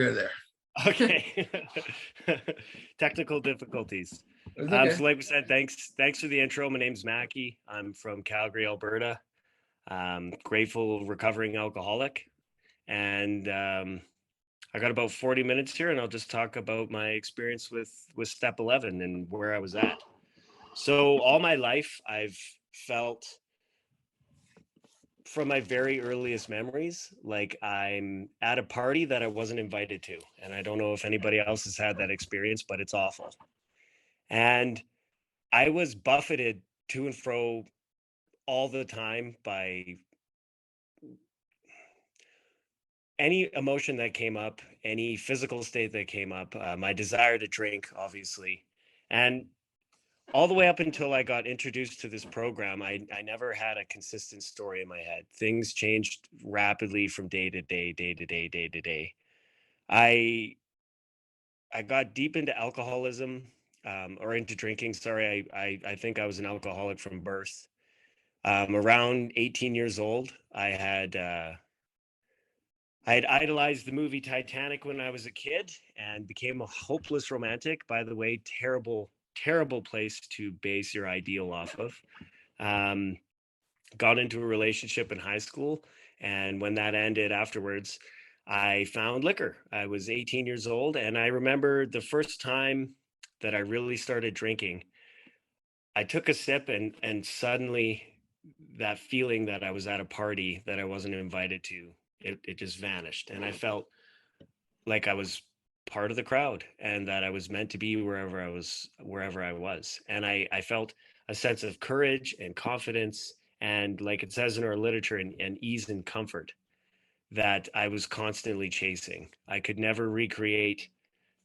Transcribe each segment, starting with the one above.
You're there. Okay. Technical difficulties. It's okay. So like we said, thanks for the intro. My name's Mackie. I'm from Calgary, Alberta. Grateful recovering alcoholic. And I got about 40 minutes here, and I'll just talk about my experience with step 11 and where I was at. So all my life, I've felt from my very earliest memories like I'm at a party that I wasn't invited to. And I don't know if anybody else has had that experience, but it's awful. And I was buffeted to and fro all the time by any emotion that came up, any physical state that came up, my desire to drink, obviously. And all the way up until I got introduced to this program, I never had a consistent story in my head. Things changed rapidly from day to day, day to day, day to day. I I got deep into alcoholism, or into drinking. Sorry, I think I was an alcoholic from birth. Around 18 years old, I had idolized the movie Titanic when I was a kid and became a hopeless romantic. By the way, terrible, terrible place to base your ideal off of. Um, got into a relationship in high school, and when that ended afterwards, I found liquor. I was 18 years old, and I remember the first time that I really started drinking. I took a sip, and suddenly that feeling that I was at a party that I wasn't invited to, it just vanished, and I felt like I was part of the crowd and that I was meant to be wherever I was. And I felt a sense of courage and confidence, and like it says in our literature, and ease and comfort that I was constantly chasing. I could never recreate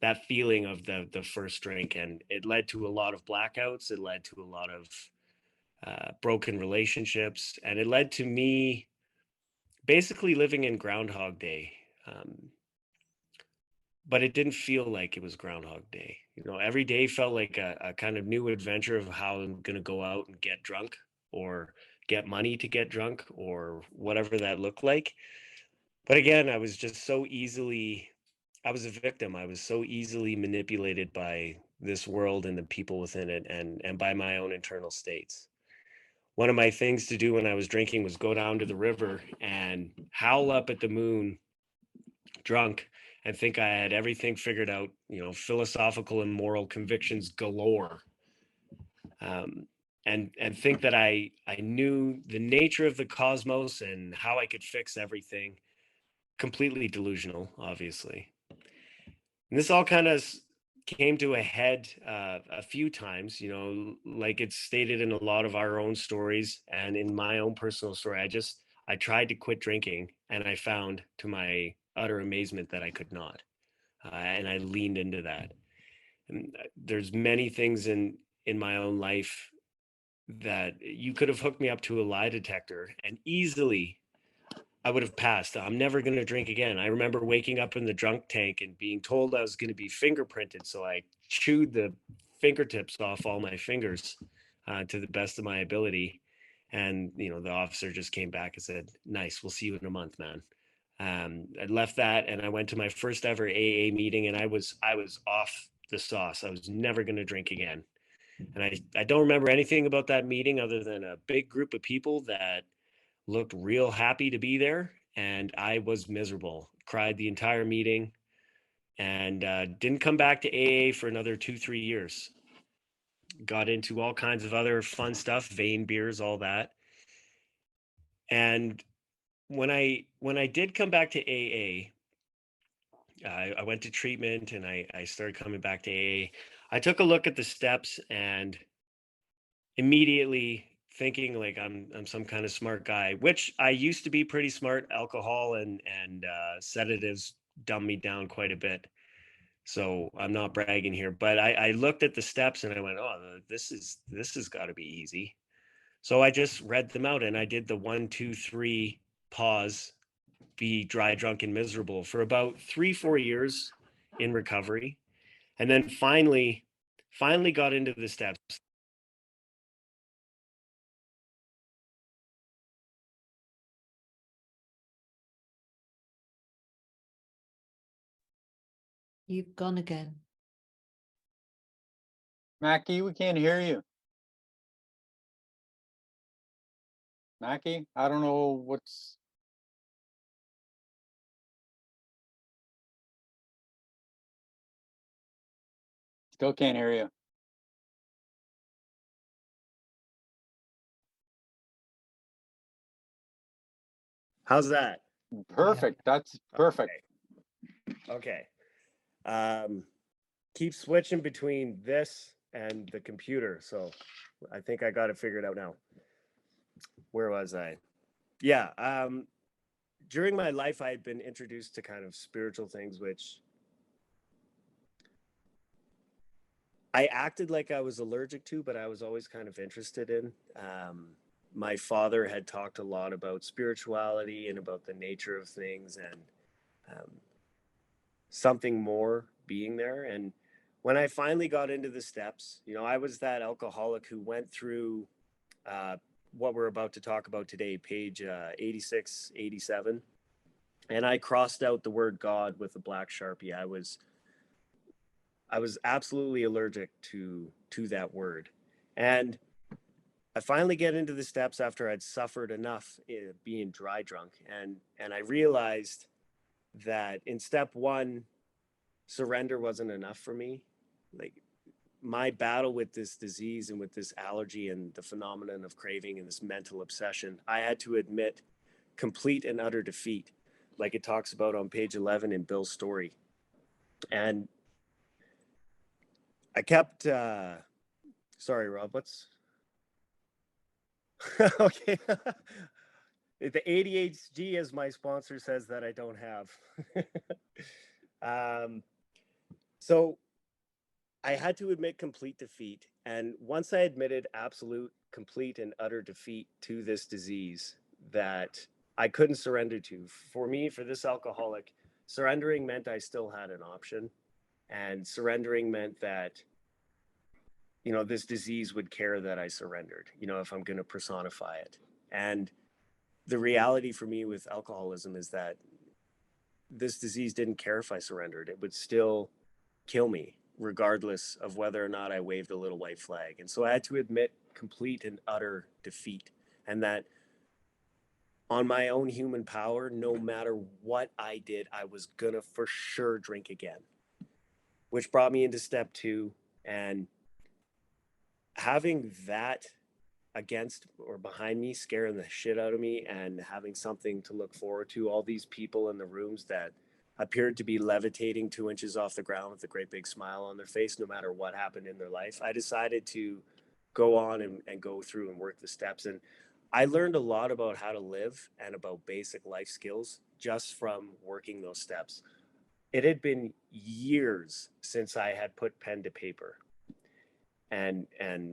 that feeling of the first drink, and it led to a lot of blackouts. It led to a lot of broken relationships, and it led to me basically living in Groundhog Day. But it didn't feel like it was Groundhog Day. You know, every day felt like a kind of new adventure of how I'm going to go out and get drunk, or get money to get drunk, or whatever that looked like. But again, I was a victim. I was so easily manipulated by this world and the people within it, and by my own internal states. One of my things to do when I was drinking was go down to the river and howl up at the moon drunk, and think I had everything figured out, philosophical and moral convictions galore. Um, and think that I knew the nature of the cosmos and how I could fix everything. Completely delusional, obviously. And this all kind of came to a head a few times, like it's stated in a lot of our own stories and in my own personal story. I tried to quit drinking, and I found to my utter amazement that I could not. And I leaned into that. And there's many things in my own life that you could have hooked me up to a lie detector, and easily I would have passed. I'm never going to drink again. I remember waking up in the drunk tank and being told I was going to be fingerprinted. So I chewed the fingertips off all my fingers, to the best of my ability. And, the officer just came back and said, "Nice. We'll see you in a month, man." I left that, and I went to my first ever AA meeting, and I was off the sauce. I was never going to drink again. And I don't remember anything about that meeting other than a big group of people that looked real happy to be there, and I was miserable. Cried the entire meeting, and didn't come back to AA for another 2-3 years. Got into all kinds of other fun stuff, vein beers, all that. And when I did come back to AA, I went to treatment, and I started coming back to AA. I took a look at the steps, and immediately thinking like I'm some kind of smart guy, which I used to be pretty smart. Alcohol and sedatives dumb me down quite a bit. So I'm not bragging here, but I looked at the steps and I went, "Oh, this has got to be easy." So I just read them out, and I did the 1, 2, 3 pause, be dry, drunk, and miserable for about 3-4 years in recovery, and then finally got into the steps. You've gone again. Mackie, we can't hear you. Mackie, I don't know what's. Still can't hear you. How's that? Perfect. That's perfect. Okay. Keep switching between this and the computer. So I think I got it figured out now. Where was I? Yeah. During my life, I had been introduced to kind of spiritual things, which I acted like I was allergic to, but I was always kind of interested in. My father had talked a lot about spirituality and about the nature of things and um, something more being there. And when I finally got into the steps, I was that alcoholic who went through uh, what we're about to talk about today, page 86, 87. And I crossed out the word God with a black Sharpie. I was absolutely allergic to that word. And I finally get into the steps after I'd suffered enough being dry drunk. And I realized that in step one, surrender wasn't enough for me. Like my battle with this disease and with this allergy and the phenomenon of craving and this mental obsession, I had to admit complete and utter defeat, like it talks about on page 11 in Bill's story. And I kept, sorry, Rob, what's, okay. The ADHD, as my sponsor says, that I don't have. So I had to admit complete defeat. And once I admitted absolute, complete, and utter defeat to this disease that I couldn't surrender to, for me, for this alcoholic, surrendering meant I still had an option. And surrendering meant that, this disease would care that I surrendered, if I'm going to personify it. And the reality for me with alcoholism is that this disease didn't care if I surrendered. It would still kill me, regardless of whether or not I waved a little white flag. And so I had to admit complete and utter defeat. And that on my own human power, no matter what I did, I was going to for sure drink again, which brought me into step two. And having that against or behind me, scaring the shit out of me, and having something to look forward to, all these people in the rooms that appeared to be levitating 2 inches off the ground with a great big smile on their face, no matter what happened in their life, I decided to go on and go through and work the steps. And I learned a lot about how to live and about basic life skills just from working those steps. It had been years since I had put pen to paper and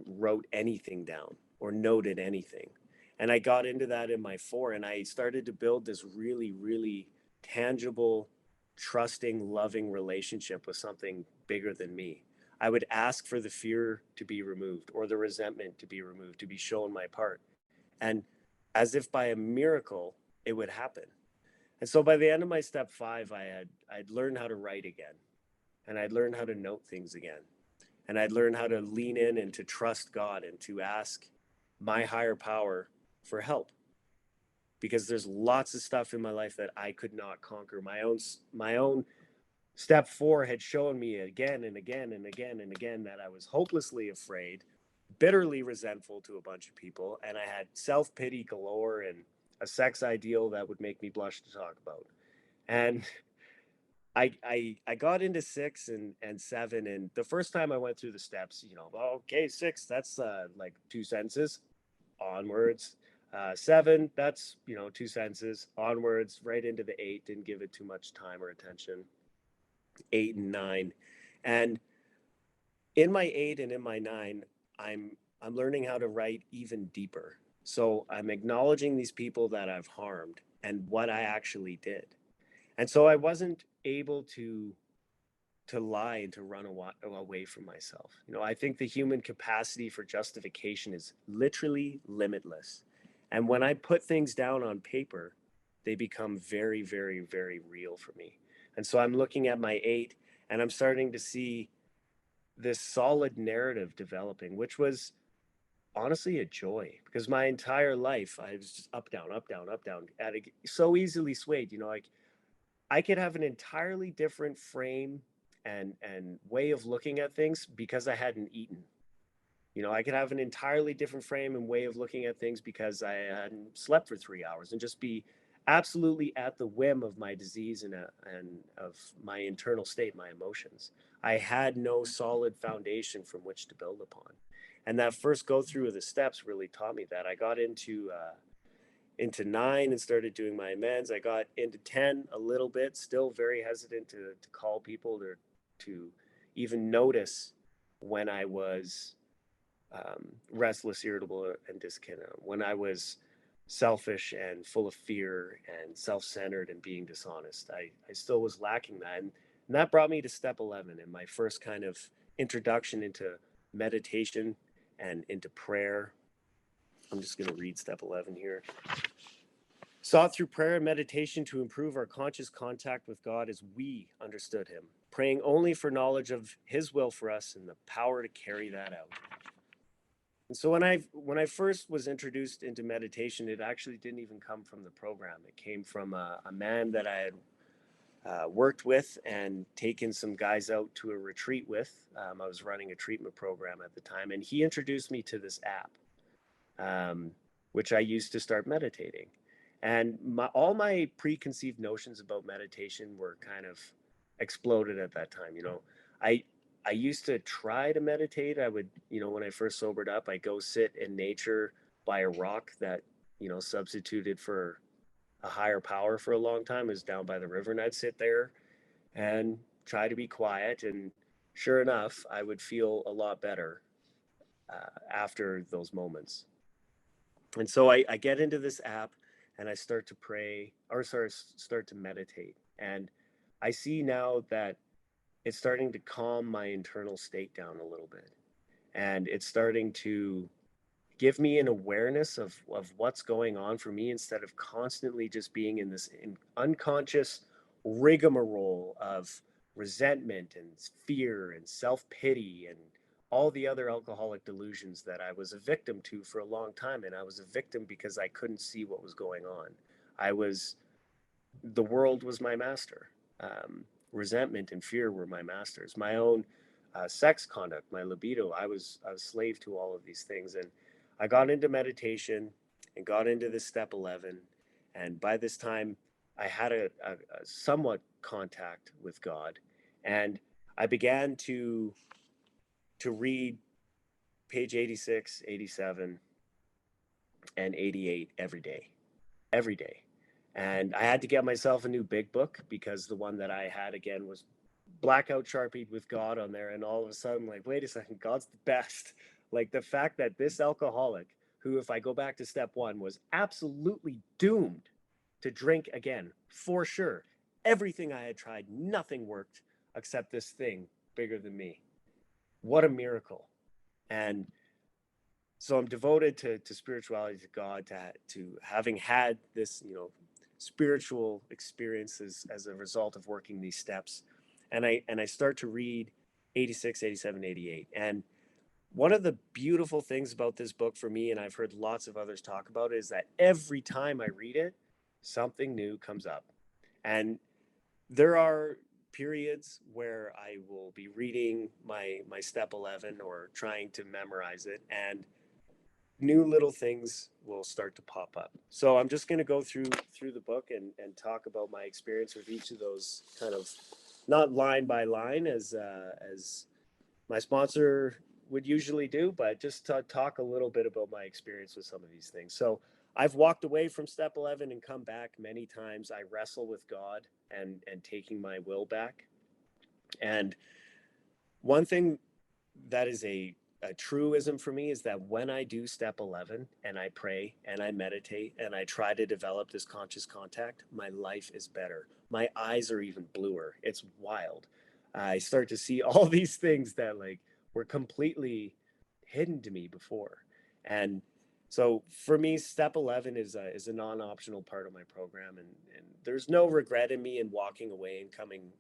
wrote anything down or noted anything. And I got into that in my four, and I started to build this really, really tangible, trusting, loving relationship with something bigger than me. I would ask for the fear to be removed or the resentment to be removed, to be shown my part. And as if by a miracle, it would happen. And so by the end of my step five, I'd learned how to write again, and I'd learned how to note things again, and I'd learn how to lean in and to trust God and to ask my higher power for help, because there's lots of stuff in my life that I could not conquer. My own step four had shown me again and again and again and again that I was hopelessly afraid, bitterly resentful to a bunch of people, and I had self-pity galore and a sex ideal that would make me blush to talk about. And I got into six and seven, and the first time I went through the steps, okay, six, that's like 2 sentences onwards. Seven, that's 2 sentences onwards, right into the eight. Didn't give it too much time or attention. Eight and nine, and in my eight and in my nine, I'm learning how to write even deeper. So I'm acknowledging these people that I've harmed and what I actually did. And so I wasn't able to lie and to run away from myself. I think the human capacity for justification is literally limitless. And when I put things down on paper, they become very, very, very real for me. And so I'm looking at my eight And I'm starting to see this solid narrative developing, which was honestly a joy, because my entire life I was just up, down, up, down, up, down, so easily swayed. Like I could have an entirely different frame and way of looking at things because I hadn't eaten. I could have an entirely different frame and way of looking at things because I hadn't slept for 3 hours, and just be absolutely at the whim of my disease and of my internal state, my emotions. I had no solid foundation from which to build upon. And that first go through of the steps really taught me that. I got into 9 and started doing my amends. I got into 10 a little bit, still very hesitant to call people to even notice when I was restless, irritable, and discontent, when I was selfish and full of fear and self-centered and being dishonest. I still was lacking that. And that brought me to step 11, and my first kind of introduction into meditation and into prayer. I'm just going to read step 11 here. Sought through prayer and meditation to improve our conscious contact with God as we understood Him, praying only for knowledge of His will for us and the power to carry that out. And so when I first was introduced into meditation, it actually didn't even come from the program. It came from a man that I had worked with and taken some guys out to a retreat with. I was running a treatment program at the time, and he introduced me to this app, which I used to start meditating. And all my preconceived notions about meditation were kind of exploded at that time. I I used to try to meditate. I would, when I first sobered up, I go sit in nature by a rock that, substituted for a higher power for a long time. Is down by the river, and I'd sit there and try to be quiet. And sure enough, I would feel a lot better after those moments. And so I get into this app and I start to pray, or sorry, start to meditate. And I see now that it's starting to calm my internal state down a little bit. And it's starting to give me an awareness of what's going on for me, instead of constantly just being in this unconscious rigmarole of resentment and fear and self-pity and all the other alcoholic delusions that I was a victim to for a long time. And I was a victim because I couldn't see what was going on. I was The world was my master. Resentment and fear were my masters. My own sex conduct, my libido, I was slave to all of these things. And I got into meditation and got into this step 11. And by this time, I had a somewhat contact with God, and I began to read page 86, 87, and 88 every day. And I had to get myself a new big book, because the one that I had, again, was blackout sharpied with God on there. And all of a sudden, like, wait a second, God's the best. Like the fact that this alcoholic, who, if I go back to step 1, was absolutely doomed to drink again, for sure. Everything I had tried, nothing worked except this thing bigger than me. What a miracle. And so I'm devoted to spirituality, to God, to having had this, spiritual experiences as a result of working these steps. And I start to read 86, 87, 88. And one of the beautiful things about this book for me, and I've heard lots of others talk about it, is that every time I read it, something new comes up. And there are periods where I will be reading my step 11 or trying to memorize it, and new little things will start to pop up. So I'm just going to go through the book and talk about my experience with each of those, kind of not line by line as my sponsor would usually do, but just to talk a little bit about my experience with some of these things. So I've walked away from step 11 and come back many times. I wrestle with God and taking my will back. And one thing that is a truism for me is that when I do step 11 and I pray and I meditate and I try to develop this conscious contact, my life is better. My eyes are even bluer. It's wild. I start to see all these things that, like, were completely hidden to me before. And so for me, step 11 is a non-optional part of my program. And there's no regret in me in walking away and coming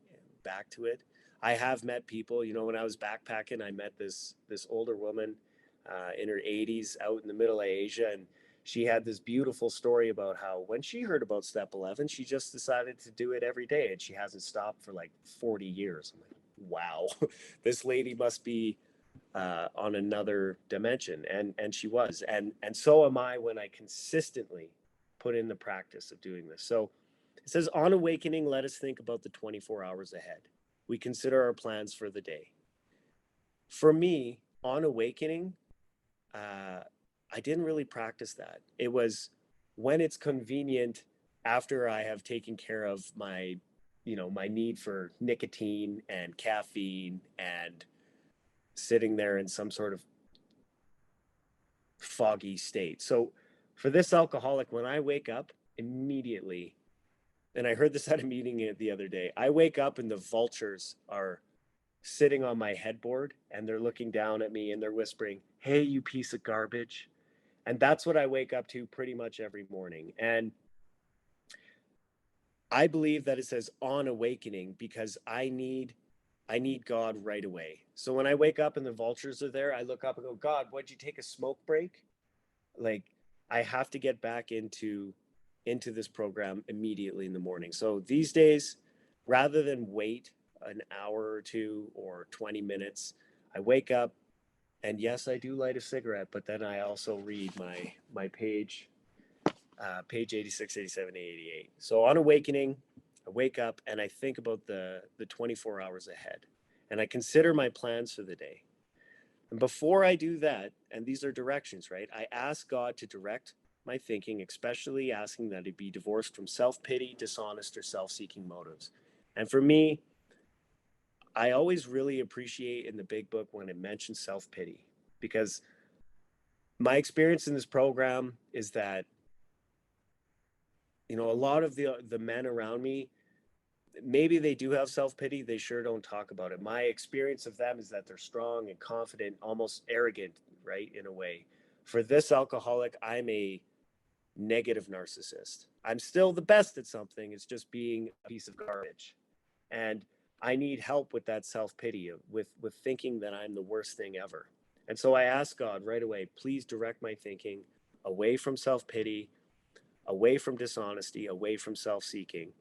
back to it. I have met people, you know, when I was backpacking, I met this older woman in her 80s out in the middle of Asia, and she had this beautiful story about how when she heard about Step 11, she just decided to do it every day, and she hasn't stopped for like 40 years. I'm like, wow, this lady must be on another dimension, and she was, and so am I when I consistently put in the practice of doing this. So it says, on awakening, let us think about the 24 hours ahead. We consider our plans for the day. For me, on awakening, uh, I didn't really practice that. It was when it's convenient after I have taken care of my, you know, my need for nicotine and caffeine and sitting there in some sort of foggy state. So for this alcoholic, when I wake up immediately, and I heard this at a meeting the other day, I wake up and the vultures are sitting on my headboard and they're looking down at me and they're whispering, "Hey, you piece of garbage." And that's what I wake up to pretty much every morning. And I believe that it says on awakening because I need God right away. So when I wake up and the vultures are there, I look up and go, "God, why'd you take a smoke break?" Like I have to get back into this program immediately in the morning. So these days, rather than wait an hour or two or 20 minutes, I wake up and yes, I do light a cigarette, but then I also read my page 86, 87, 88. So on awakening, I wake up and I think about the 24 hours ahead, and I consider my plans for the day. And before I do that, and these are directions, right? I ask God to direct my thinking, especially asking that it be divorced from self pity, dishonest, or self seeking motives. And for me, I always really appreciate in the big book when it mentions self pity because my experience in this program is that, you know, a lot of the men around me, maybe they do have self pity. They sure don't talk about it. My experience of them is that they're strong and confident, almost arrogant, right? In a way. For this alcoholic, I'm a negative narcissist. I'm still the best at something. It's just being a piece of garbage. And I need help with that self pity, with thinking that I'm the worst thing ever. And so I ask God right away, please direct my thinking away from self pity, away from dishonesty, away from self seeking.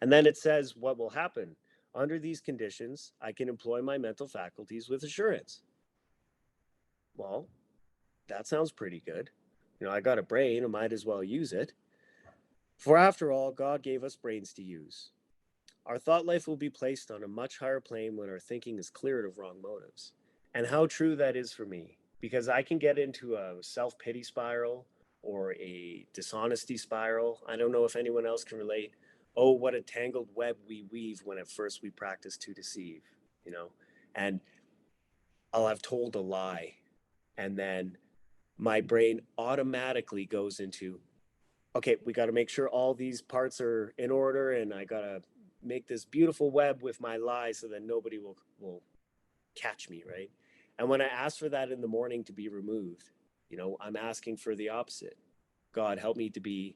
And then it says what will happen. Under these conditions, I can employ my mental faculties with assurance. Well, that sounds pretty good. You know, I got a brain, I might as well use it. For after all, God gave us brains to use. Our thought life will be placed on a much higher plane when our thinking is cleared of wrong motives. And how true that is for me, because I can get into a self pity spiral or a dishonesty spiral. I don't know if anyone else can relate. Oh, what a tangled web we weave when at first we practice to deceive, you know? And I'll have told a lie, and then my brain automatically goes into, okay, we got to make sure all these parts are in order, and I got to make this beautiful web with my lie so that nobody will catch me, right? And when I ask for that in the morning to be removed, you know, I'm asking for the opposite. God, help me to be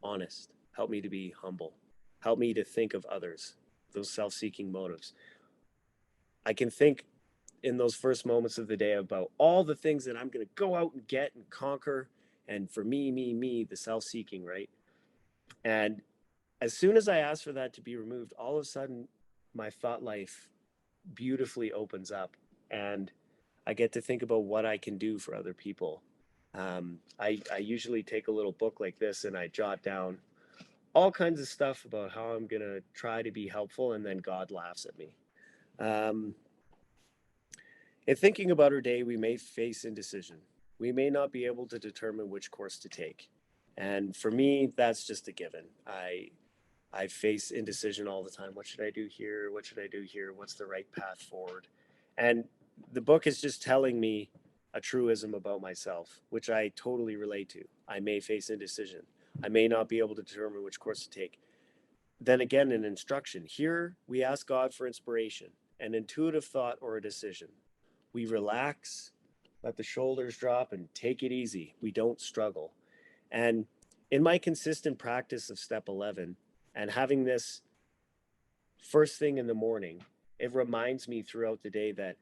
honest. Help me to be humble. Help me to think of others, those self-seeking motives. I can think in those first moments of the day about all the things that I'm going to go out and get and conquer. And for me, the self-seeking, right? And as soon as I ask for that to be removed, all of a sudden my thought life beautifully opens up and I get to think about what I can do for other people. I usually take a little book like this and I jot down all kinds of stuff about how I'm going to try to be helpful, and then God laughs at me. Um, in thinking about our day, we may face indecision. We may not be able to determine which course to take. And for me, that's just a given. I face indecision all the time. What should I do here? What should I do here? What's the right path forward? And the book is just telling me a truism about myself, which I totally relate to. I may face indecision. I may not be able to determine which course to take. Then again, an instruction. Here, we ask God for inspiration, an intuitive thought, or a decision. We relax, let the shoulders drop, and take it easy. We don't struggle. And in my consistent practice of step 11 and having this first thing in the morning, it reminds me throughout the day that,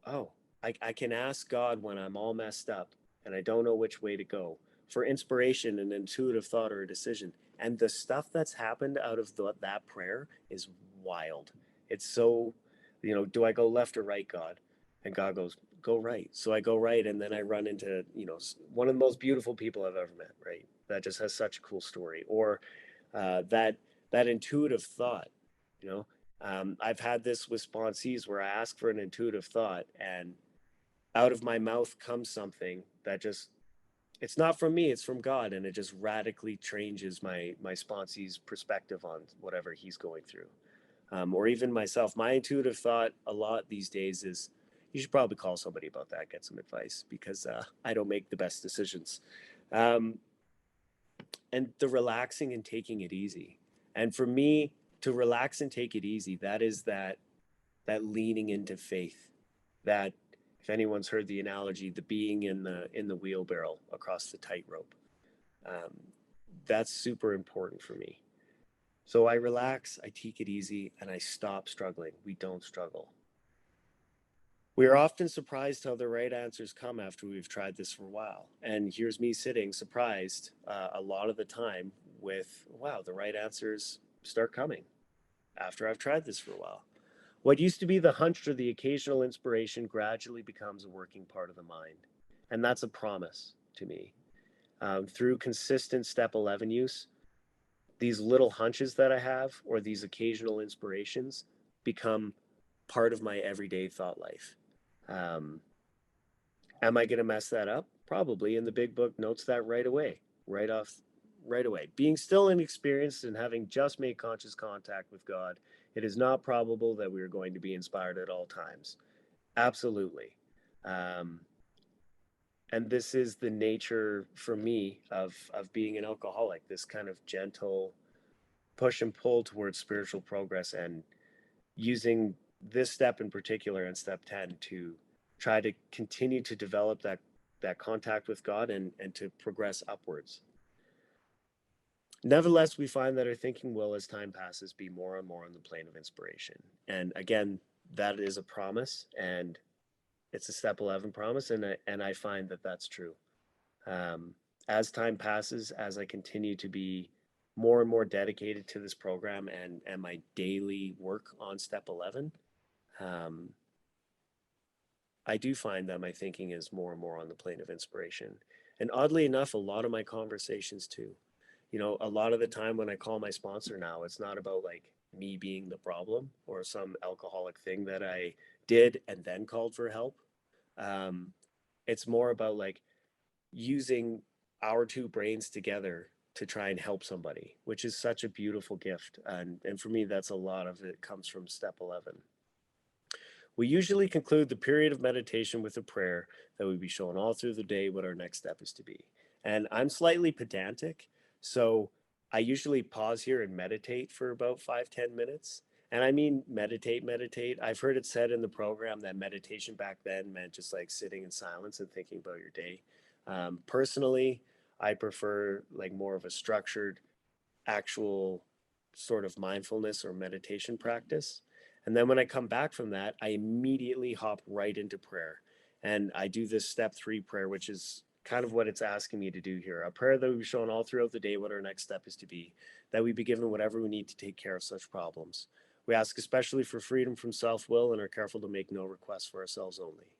oh, I can ask God when I'm all messed up and I don't know which way to go for inspiration, an intuitive thought, or a decision. And the stuff that's happened out of that prayer is wild. It's so, do I go left or right, God? And God goes, go right. So I go right. And then I run into, one of the most beautiful people I've ever met, right? That just has such a cool story. Or that intuitive thought, you know, I've had this with sponsees where I ask for an intuitive thought and out of my mouth comes something that just, it's not from me, it's from God, and it just radically changes my sponsee's perspective on whatever he's going through. Or even myself, my intuitive thought a lot these days is, you should probably call somebody about that, get some advice, because I don't make the best decisions. Um, and the relaxing and taking it easy. And for me, to relax and take it easy, that is that leaning into faith. That, if anyone's heard the analogy, the being in the wheelbarrow across the tightrope. Um, that's super important for me. So I relax, I take it easy, and I stop struggling. We don't struggle. We are often surprised how the right answers come after we've tried this for a while. And here's me sitting surprised a lot of the time with, wow, the right answers start coming after I've tried this for a while. What used to be the hunch or the occasional inspiration gradually becomes a working part of the mind. And that's a promise to me. Through consistent step 11 use, these little hunches that I have or these occasional inspirations become part of my everyday thought life. Um, am I going to mess that up? Probably. And the big book notes that right away, right off, right away. Being still inexperienced and having just made conscious contact with God, it is not probable that we are going to be inspired at all times. Absolutely. Um, and this is the nature for me of being an alcoholic, this kind of gentle push and pull towards spiritual progress, and using this step in particular in step 10 to try to continue to develop that contact with God, and to progress upwards. Nevertheless, we find that our thinking will, as time passes, be more and more on the plane of inspiration. And again, that is a promise, and it's a step 11 promise, and I find that that's true. Um, as time passes, as I continue to be more and more dedicated to this program and my daily work on step 11, um, I do find that my thinking is more and more on the plane of inspiration. And oddly enough, a lot of my conversations too. A lot of the time when I call my sponsor now, it's not about like me being the problem or some alcoholic thing that I did and then called for help. Um, it's more about like using our two brains together to try and help somebody, which is such a beautiful gift. And for me, that's a lot of it comes from step 11. We usually conclude the period of meditation with a prayer that would be shown all through the day what our next step is to be. And I'm slightly pedantic, so I usually pause here and meditate for about 5-10 minutes. And I mean meditate. I've heard it said in the program that meditation back then meant just like sitting in silence and thinking about your day. Personally, I prefer like more of a structured, actual sort of mindfulness or meditation practice. And then when I come back from that, I immediately hop right into prayer. And I do this step 3 prayer, which is kind of what it's asking me to do here. A prayer that we've shown all throughout the day what our next step is to be, that we be given whatever we need to take care of such problems. We ask especially for freedom from self will and are careful to make no requests for ourselves only.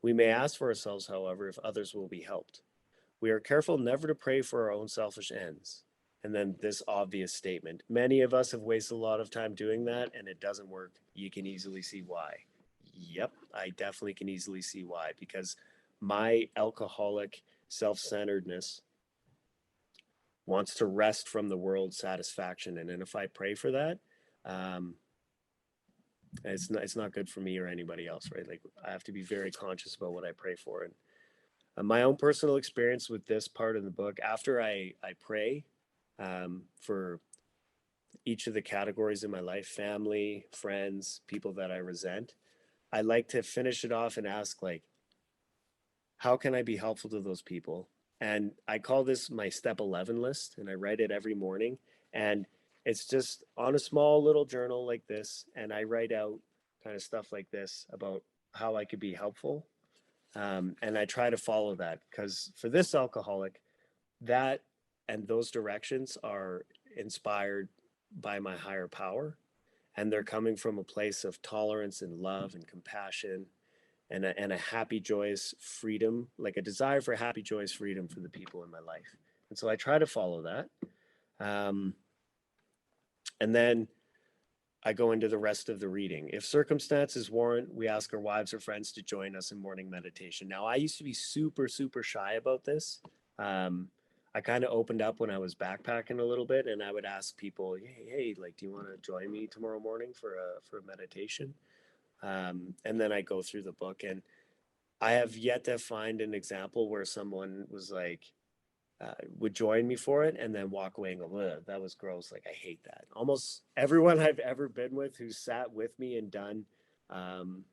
We may ask for ourselves, however, if others will be helped. We are careful never to pray for our own selfish ends. And then this obvious statement. Many of us have wasted a lot of time doing that, and it doesn't work. You can easily see why. Yep, I definitely can easily see why, because my alcoholic self centeredness wants to wrest from the world satisfaction. And then if I pray for that, um, it's not good for me or anybody else, right? Like, I have to be very conscious about what I pray for. And my own personal experience with this part of the book, after I pray for each of the categories in my life, family, friends, people that I resent, I like to finish it off and ask, like, how can I be helpful to those people? And I call this my step 11 list, and I write it every morning. And It's just on a small little journal like this, and I write out kind of stuff like this about how I could be helpful. And I try to follow that because for this alcoholic, that and those directions are inspired by my higher power. And they're coming from a place of tolerance and love and compassion and a happy, joyous freedom, like a desire for happy, joyous freedom for the people in my life. And so I try to follow that. Um, and then I go into the rest of the reading. If circumstances warrant, we ask our wives or friends to join us in morning meditation. Now, I used to be super, super shy about this. Um, I kind of opened up when I was backpacking a little bit, and I would ask people, hey, like, do you want to join me tomorrow morning for a meditation? And then I go through the book, and I have yet to find an example where someone was like, would join me for it and then walk away and go, that was gross. Like, I hate that. Almost everyone I've ever been with who sat with me and done um,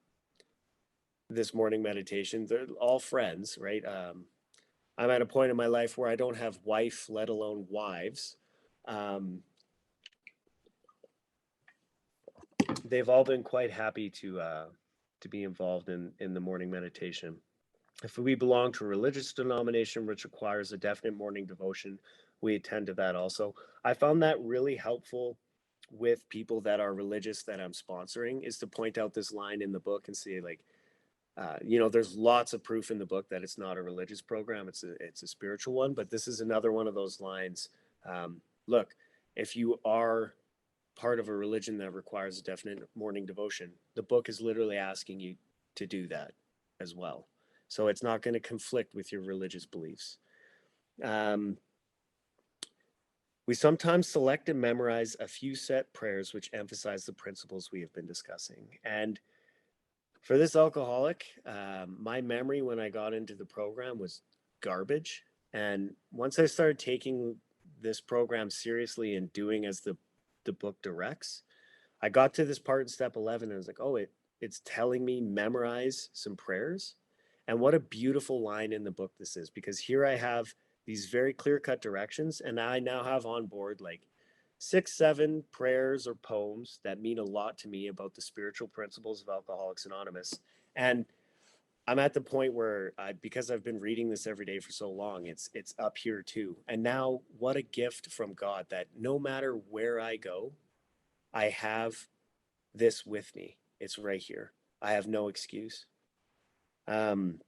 this morning meditation, they're all friends, right? I'm at a point in my life where I don't have wife, let alone wives. Um, they've all been quite happy to be involved in the morning meditation. If we belong to a religious denomination which requires a definite morning devotion, we attend to that also. I found that really helpful with people that are religious that I'm sponsoring, is to point out this line in the book and say, like, there's lots of proof in the book that it's not a religious program; it's a spiritual one. But this is another one of those lines. Look, if you are part of a religion that requires a definite morning devotion, the book is literally asking you to do that as well. So it's not going to conflict with your religious beliefs. Um, we sometimes select and memorize a few set prayers which emphasize the principles we have been discussing. And for this alcoholic, my memory when I got into the program was garbage. And once I started taking this program seriously and doing as the book directs, I got to this part in step 11 and I was like, oh, it's telling me memorize some prayers. And what a beautiful line in the book this is, because here I have these very clear cut directions, and I now have on board like 6, 7 prayers or poems that mean a lot to me about the spiritual principles of Alcoholics Anonymous. And I'm at the point where because I've been reading this every day for so long, it's up here too. And now, what a gift from God that no matter where I go, I have this with me. It's right here. I have no excuse. Um,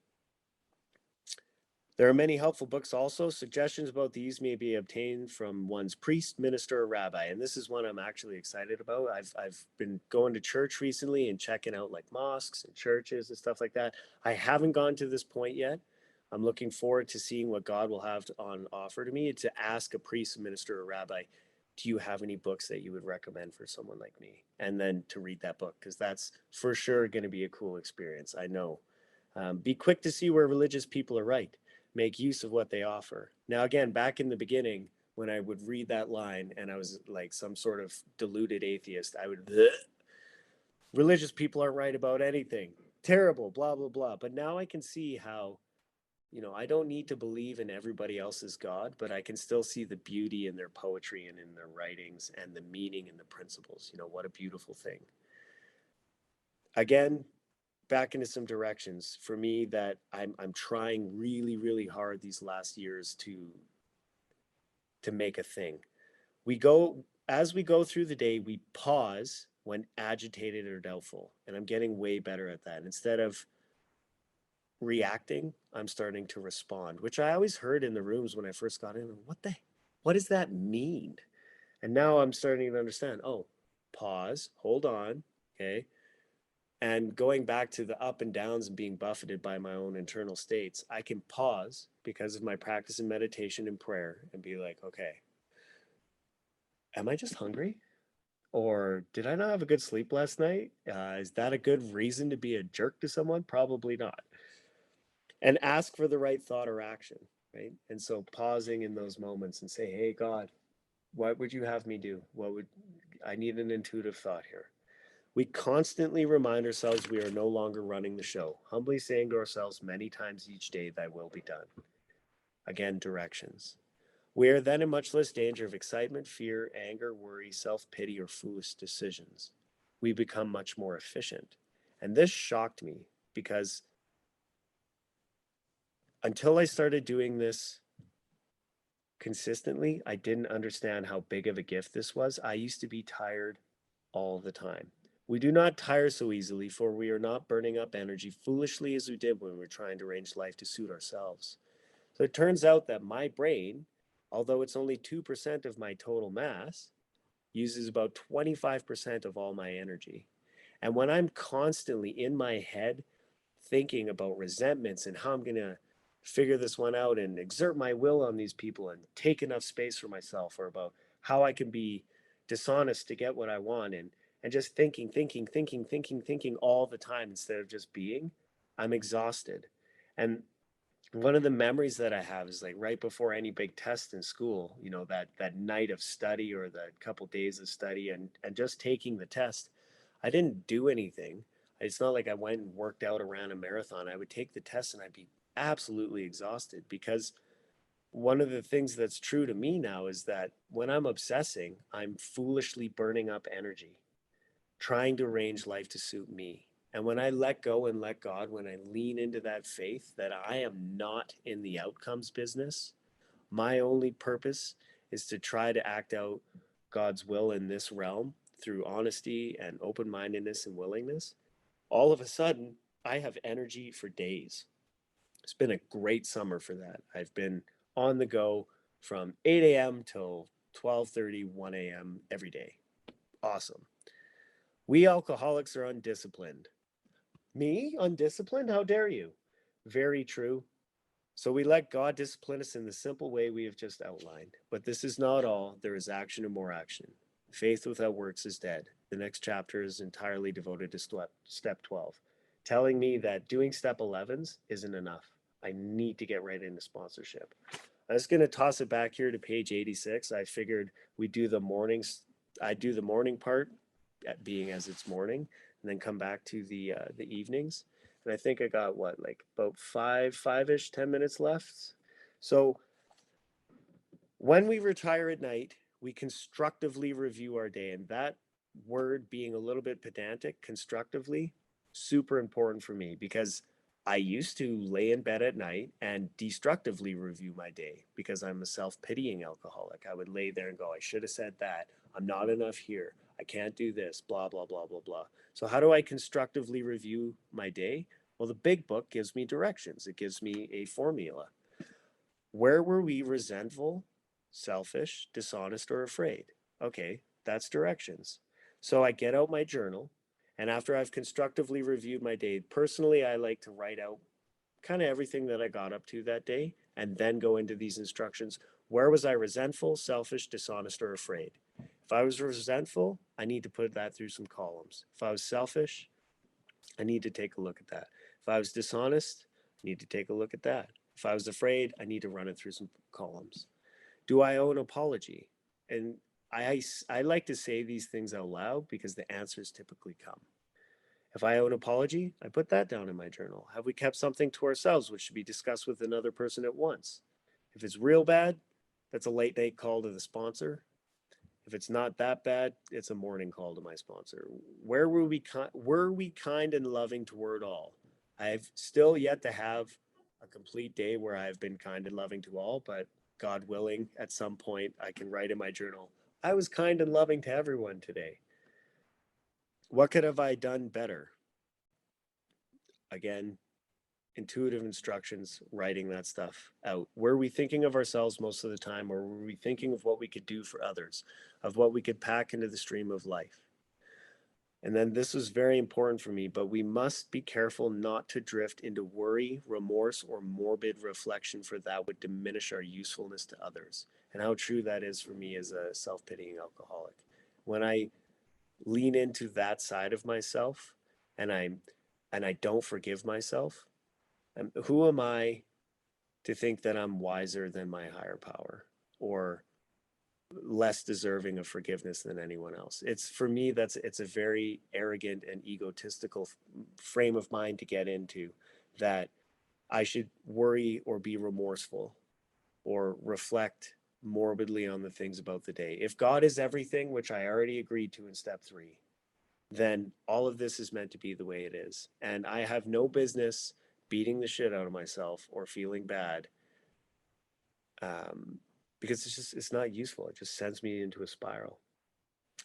there are many helpful books also. Suggestions about these may be obtained from one's priest, minister, or rabbi. And this is one I'm actually excited about. I've been going to church recently and checking out like mosques and churches and stuff like that. I haven't gone to this point yet. I'm looking forward to seeing what God will have on offer to me, to ask a priest, minister, or rabbi, do you have any books that you would recommend for someone like me? And then to read that book, because that's for sure going to be a cool experience. I know. Be quick to see where religious people are right. Make use of what they offer. Now, again, back in the beginning, when I would read that line and I was like some sort of deluded atheist, I would, bleh, religious people aren't right about anything. Terrible, blah, blah, blah. But now I can see how, I don't need to believe in everybody else's God, but I can still see the beauty in their poetry and in their writings and the meaning and the principles. What a beautiful thing. Again, back into some directions for me that I'm trying really, really hard these last years to make a thing. As we go through the day, we pause when agitated or doubtful. And I'm getting way better at that. Instead of reacting, I'm starting to respond, which I always heard in the rooms when I first got in. What does that mean? And now I'm starting to understand, oh, pause, hold on, okay? And going back to the up and downs and being buffeted by my own internal states, I can pause because of my practice in meditation and prayer and be like, okay, am I just hungry? Or did I not have a good sleep last night? Is that a good reason to be a jerk to someone? Probably not. And ask for the right thought or action, right? And so pausing in those moments and say, hey, God, what would you have me do? I need an intuitive thought here. We constantly remind ourselves we are no longer running the show, humbly saying to ourselves many times each day, thy will be done. Again, directions. We are then in much less danger of excitement, fear, anger, worry, self-pity, or foolish decisions. We become much more efficient. And this shocked me because until I started doing this consistently, I didn't understand how big of a gift this was. I used to be tired all the time. We do not tire so easily, for we are not burning up energy foolishly as we did when we were trying to arrange life to suit ourselves. So it turns out that my brain, although it's only 2% of my total mass, uses about 25% of all my energy. And when I'm constantly in my head thinking about resentments and how I'm going to figure this one out and exert my will on these people and take enough space for myself, or about how I can be dishonest to get what I want, and just thinking all the time instead of just being, I'm exhausted. And one of the memories that I have is like right before any big test in school, that night of study or the couple days of study, and just taking the test. I didn't do anything. It's not like I went and worked out around a marathon. I would take the test and I'd be absolutely exhausted, because one of the things that's true to me now is that when I'm obsessing, I'm foolishly burning up energy, trying to arrange life to suit me. And when I let go and let God, when I lean into that faith that I am not in the outcomes business, my only purpose is to try to act out God's will in this realm through honesty and open mindedness and willingness, all of a sudden, I have energy for days. It's been a great summer for that. I've been on the go from 8 a.m. till 12:30, 1 a.m. every day. Awesome. We alcoholics are undisciplined. Me? Undisciplined? How dare you? Very true. So we let God discipline us in the simple way we have just outlined. But this is not all. There is action and more action. Faith without works is dead. The next chapter is entirely devoted to step 12, telling me that doing step 11s isn't enough. I need to get right into sponsorship. I'm just going to toss it back here to page 86. I figured we do the mornings. I do the morning part, being as it's morning, and then come back to the evenings. And I think I got what, like about five-ish, 10 minutes left. So when we retire at night, we constructively review our day. And that word, being a little bit pedantic, constructively, super important for me, because I used to lay in bed at night and destructively review my day because I'm a self pitying alcoholic. I would lay there and go, I should have said that. I'm not enough here. I can't do this, blah, blah, blah, blah, blah. So, how do I constructively review my day? Well, the big book gives me directions, it gives me a formula. Where were we resentful, selfish, dishonest, or afraid? Okay, that's directions. So I get out my journal, and after I've constructively reviewed my day, personally, I like to write out kind of everything that I got up to that day and then go into these instructions. Where was I resentful, selfish, dishonest, or afraid? If I was resentful, I need to put that through some columns. If I was selfish, I need to take a look at that. If I was dishonest, I need to take a look at that. If I was afraid, I need to run it through some columns. Do I owe an apology? And I like to say these things out loud because the answers typically come. If I owe an apology, I put that down in my journal. Have we kept something to ourselves which should be discussed with another person at once? If it's real bad, that's a late night call to the sponsor. If it's not that bad, it's a morning call to my sponsor. Were we kind and loving toward all? I've still yet to have a complete day where I've been kind and loving to all, but God willing, at some point I can write in my journal, I was kind and loving to everyone today. What could have I done better? Again, intuitive instructions, writing that stuff out. Were we thinking of ourselves most of the time, or were we thinking of what we could do for others, of what we could pack into the stream of life? And then this was very important for me, but we must be careful not to drift into worry, remorse, or morbid reflection, for that would diminish our usefulness to others. And how true that is for me as a self pitying alcoholic. When I lean into that side of myself and I don't forgive myself, who am I to think that I'm wiser than my higher power, or less deserving of forgiveness than anyone else? It's, for me, it's a very arrogant and egotistical frame of mind to get into, that I should worry or be remorseful or reflect morbidly on the things about the day. If God is everything, which I already agreed to in step 3, then all of this is meant to be the way it is. And I have no business beating the shit out of myself or feeling bad, because it's not useful. It just sends me into a spiral.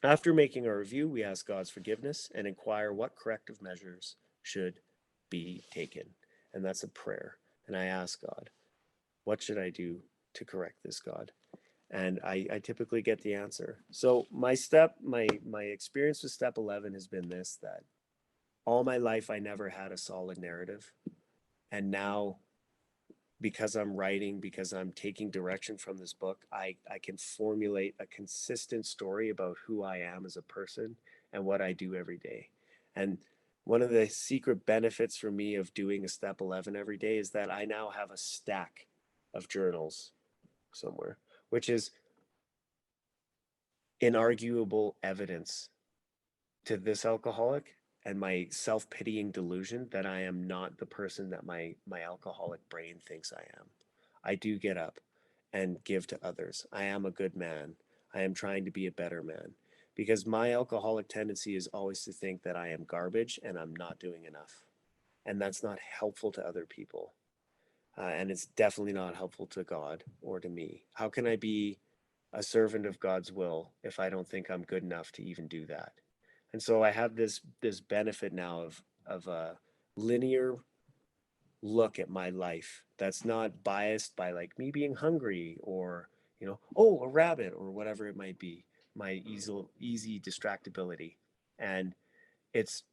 After making our review, we ask God's forgiveness and inquire what corrective measures should be taken. And that's a prayer. And I ask God, what should I do to correct this, God? And I typically get the answer. So my experience with step 11 has been this, that all my life I never had a solid narrative. And now, because I'm writing, because I'm taking direction from this book, I can formulate a consistent story about who I am as a person and what I do every day. And one of the secret benefits for me of doing a step 11 every day is that I now have a stack of journals somewhere, which is inarguable evidence to this alcoholic and my self-pitying delusion that I am not the person that my alcoholic brain thinks I am. I do get up and give to others. I am a good man. I am trying to be a better man, because my alcoholic tendency is always to think that I am garbage and I'm not doing enough. And that's not helpful to other people. And it's definitely not helpful to God or to me. How can I be a servant of God's will if I don't think I'm good enough to even do that? And so I have this benefit now of a linear look at my life that's not biased by like me being hungry or, oh, a rabbit or whatever it might be, my easy distractibility. And it's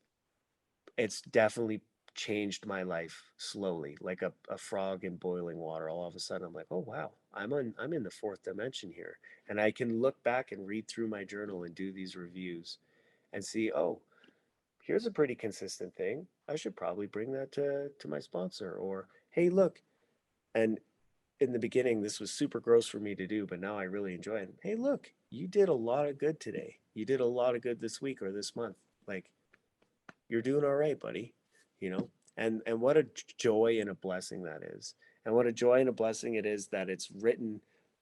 it's definitely changed my life slowly, like a frog in boiling water. All of a sudden I'm like, oh wow, I'm in the fourth dimension here. And I can look back and read through my journal and do these reviews and see, oh, here's a pretty consistent thing. I should probably bring that to my sponsor. Or, hey, look. And in the beginning, this was super gross for me to do, but now I really enjoy it. Hey, look, you did a lot of good today. You did a lot of good this week or this month. Like, you're doing all right, buddy. You know, and what a joy and a blessing that is. And what a joy and a blessing it is that it's written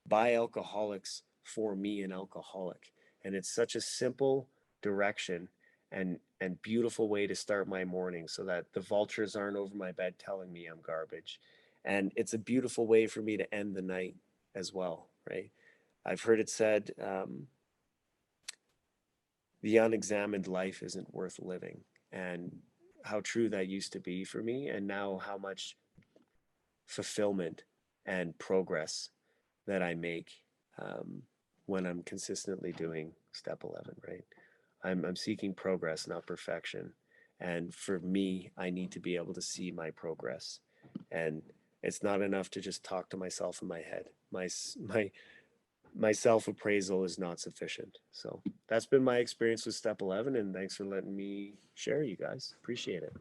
by alcoholics for me, an alcoholic. And it's such a simple direction and beautiful way to start my morning, so that the vultures aren't over my bed telling me I'm garbage. And it's a beautiful way for me to end the night as well, right? I've heard it said, the unexamined life isn't worth living. And how true that used to be for me, and now how much fulfillment and progress that I make, when I'm consistently doing step 11, right? I'm seeking progress, not perfection. And for me, I need to be able to see my progress. And it's not enough to just talk to myself in my head. My self appraisal is not sufficient. So that's been my experience with step 11. And thanks for letting me share, you guys. Appreciate it.